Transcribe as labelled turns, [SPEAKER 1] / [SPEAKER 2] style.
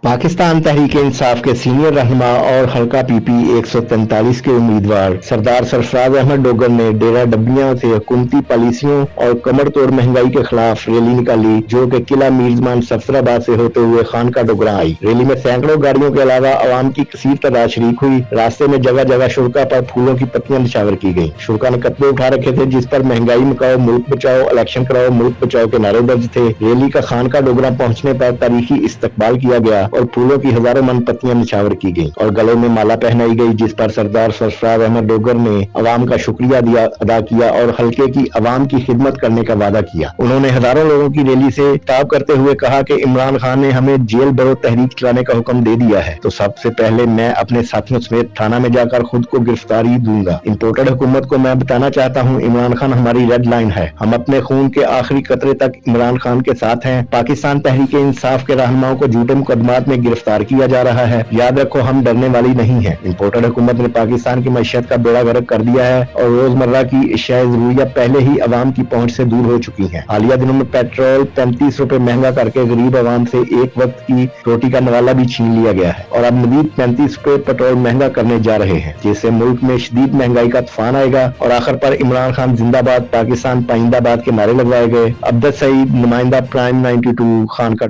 [SPEAKER 1] पाकिस्तान तहरीक इंसाफ के सीनियर रहनुमा और हल्का पीपी 143 के उम्मीदवार सरदार सरफराज अहमद डोगर ने डेरा डब्बियां से हुकूमती पॉलिसियों और कमर तोड़ महंगाई के खिलाफ रैली निकाली, जो कि किला मीरजमान सफदराबाद से होते हुए खान का डोगरा आई। रैली में सैकड़ों गाड़ियों के अलावा आवाम की कसीर तादाद शरीक हुई। रास्ते में जगह जगह शुरा पर फूलों की पत्तियां निछावर की गई। शुरा ने कतबे उठा रखे थे जिस पर महंगाई मुकाओ, मुल्क बचाओ, इलेक्शन कराओ, मुल्क बचाओ के नारे दर्ज थे। रैली का खान का डोगरा पहुंचने पर तारीखी इस्तकबाल किया गया और फूलों की हजारों मन पत्तियां निछावर की गई और गलों में माला पहनाई गई, जिस पर सरदार सरफराज अहमद डोगर ने अवाम का शुक्रिया अदा किया और हल्के की अवाम की खिदमत करने का वादा किया। उन्होंने हजारों लोगों की रैली से खिताब करते हुए कहा कि इमरान खान ने हमें जेल भरो तहरीक चलाने का हुक्म दे दिया है, तो सबसे पहले मैं अपने साथियों समेत थाना में जाकर खुद को गिरफ्तारी दूंगा। इंपोर्टेड हुकूमत को मैं बताना चाहता हूँ, इमरान खान हमारी रेड लाइन है। हम अपने खून के आखिरी कतरे तक इमरान खान के साथ हैं। पाकिस्तान तहरीक इंसाफ के रहनुमाओं को झूठे मुकदमात में गिरफ्तार किया जा रहा है। याद रखो, हम डरने वाली नहीं है। इंपोर्टेड हुकूमत ने पाकिस्तान की मईशत का बेड़ा गर्क कर दिया है और रोजमर्रा की अशियाए जरूरिया पहले ही अवाम की पहुंच से दूर हो चुकी है। हालिया दिनों में पेट्रोल 35 रुपए महंगा करके गरीब अवाम से एक वक्त की रोटी का नवाला भी छीन लिया गया है और अब मजीद 35 रुपए पेट्रोल महंगा करने जा रहे हैं, जिससे मुल्क में शदीद महंगाई का तूफान आएगा और आखिर पर इमरान खान जिंदाबाद, पाकिस्तान पाइंदाबाद के नारे लगवाए गए। अब्दत सईद, नुमाइंदा प्राइम 92 खान का